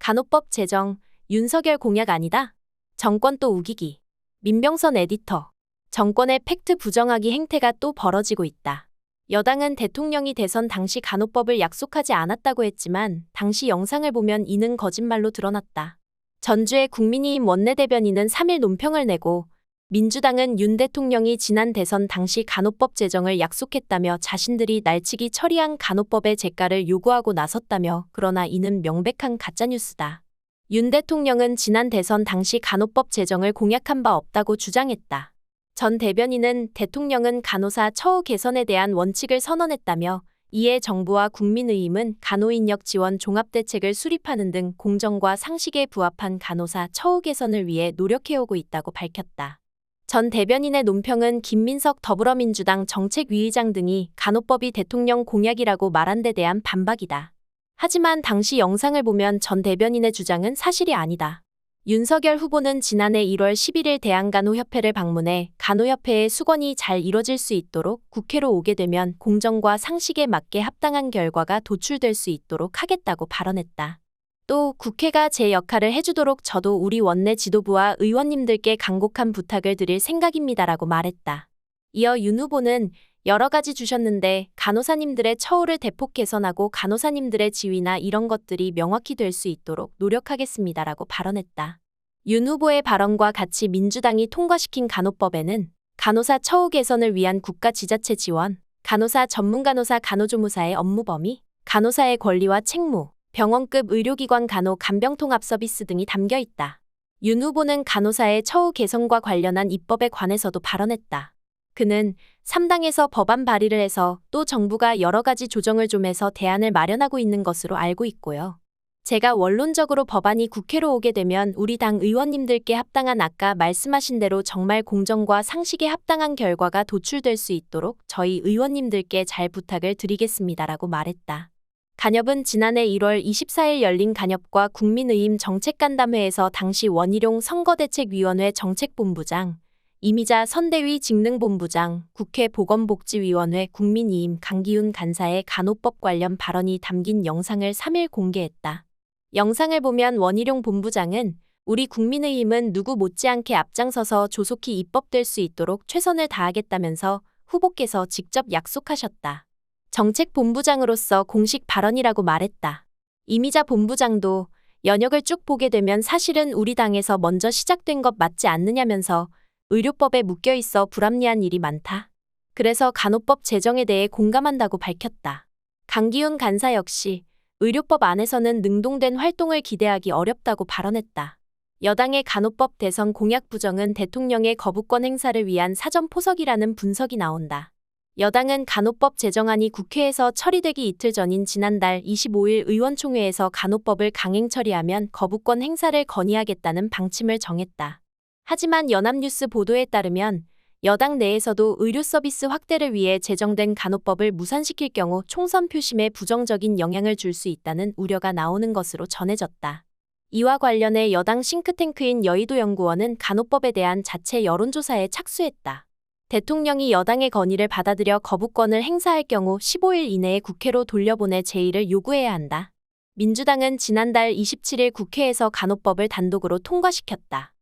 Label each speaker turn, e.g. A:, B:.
A: 간호법 제정, 윤석열 공약 아니다. 정권 또 우기기. 민병선 에디터. 정권의 팩트 부정하기 행태가 또 벌어지고 있다. 여당은 대통령이 대선 당시 간호법을 약속하지 않았다고 했지만 당시 영상을 보면 이는 거짓말로 드러났다. 전주의 국민의힘 원내대변인은 3일 논평을 내고 민주당은 윤 대통령이 지난 대선 당시 간호법 제정을 약속했다며 자신들이 날치기 처리한 간호법의 재가를 요구하고 나섰다며 그러나 이는 명백한 가짜뉴스다. 윤 대통령은 지난 대선 당시 간호법 제정을 공약한 바 없다고 주장했다. 전 대변인은 대통령은 간호사 처우 개선에 대한 원칙을 선언했다며 이에 정부와 국민의힘은 간호인력 지원 종합대책을 수립하는 등 공정과 상식에 부합한 간호사 처우 개선을 위해 노력해오고 있다고 밝혔다. 전 대변인의 논평은 김민석 더불어민주당 정책위의장 등이 간호법이 대통령 공약이라고 말한 데 대한 반박이다. 하지만 당시 영상을 보면 전 대변인의 주장은 사실이 아니다. 윤석열 후보는 지난해 1월 11일 대한간호협회를 방문해 간호협회의 수건이 잘 이뤄질 수 있도록 국회로 오게 되면 공정과 상식에 맞게 합당한 결과가 도출될 수 있도록 하겠다고 발언했다. 또 국회가 제 역할을 해주도록 저도 우리 원내 지도부와 의원님들께 간곡한 부탁을 드릴 생각입니다라고 말했다. 이어 윤 후보는 여러 가지 주셨는데 간호사님들의 처우를 대폭 개선하고 간호사님들의 지위나 이런 것들이 명확히 될 수 있도록 노력하겠습니다라고 발언했다. 윤 후보의 발언과 같이 민주당이 통과시킨 간호법에는 간호사 처우 개선을 위한 국가 지자체 지원, 간호사 전문간호사 간호조무사의 업무 범위, 간호사의 권리와 책무, 병원급 의료기관 간호 간병통합 서비스 등이 담겨 있다. 윤 후보는 간호사의 처우 개선과 관련한 입법에 관해서도 발언했다. 그는 3당에서 법안 발의를 해서 또 정부가 여러 가지 조정을 좀 해서 대안을 마련하고 있는 것으로 알고 있고요. 제가 원론적으로 법안이 국회로 오게 되면 우리 당 의원님들께 합당한 아까 말씀하신 대로 정말 공정과 상식에 합당한 결과가 도출될 수 있도록 저희 의원님들께 잘 부탁을 드리겠습니다라고 말했다. 간협은 지난해 1월 24일 열린 간협과 국민의힘 정책간담회에서 당시 원희룡 선거대책위원회 정책본부장, 이미자 선대위 직능본부장, 국회 보건복지위원회 국민의힘 강기훈 간사의 간호법 관련 발언이 담긴 영상을 3일 공개했다. 영상을 보면 원희룡 본부장은 우리 국민의힘은 누구 못지않게 앞장서서 조속히 입법될 수 있도록 최선을 다하겠다면서 후보께서 직접 약속하셨다. 정책본부장으로서 공식 발언이라고 말했다. 이미자 본부장도 연역을 쭉 보게 되면 사실은 우리 당에서 먼저 시작된 것 맞지 않느냐면서 의료법에 묶여있어 불합리한 일이 많다. 그래서 간호법 제정에 대해 공감한다고 밝혔다. 강기훈 간사 역시 의료법 안에서는 능동된 활동을 기대하기 어렵다고 발언했다. 여당의 간호법 대선 공약 부정은 대통령의 거부권 행사를 위한 사전 포석이라는 분석이 나온다. 여당은 간호법 제정안이 국회에서 처리되기 이틀 전인 지난달 25일 의원총회에서 간호법을 강행 처리하면 거부권 행사를 건의하겠다는 방침을 정했다. 하지만 연합뉴스 보도에 따르면 여당 내에서도 의료 서비스 확대를 위해 제정된 간호법을 무산시킬 경우 총선 표심에 부정적인 영향을 줄 수 있다는 우려가 나오는 것으로 전해졌다. 이와 관련해 여당 싱크탱크인 여의도연구원은 간호법에 대한 자체 여론조사에 착수했다. 대통령이 여당의 건의를 받아들여 거부권을 행사할 경우 15일 이내에 국회로 돌려보내 제의를 요구해야 한다. 민주당은 지난달 27일 국회에서 간호법을 단독으로 통과시켰다.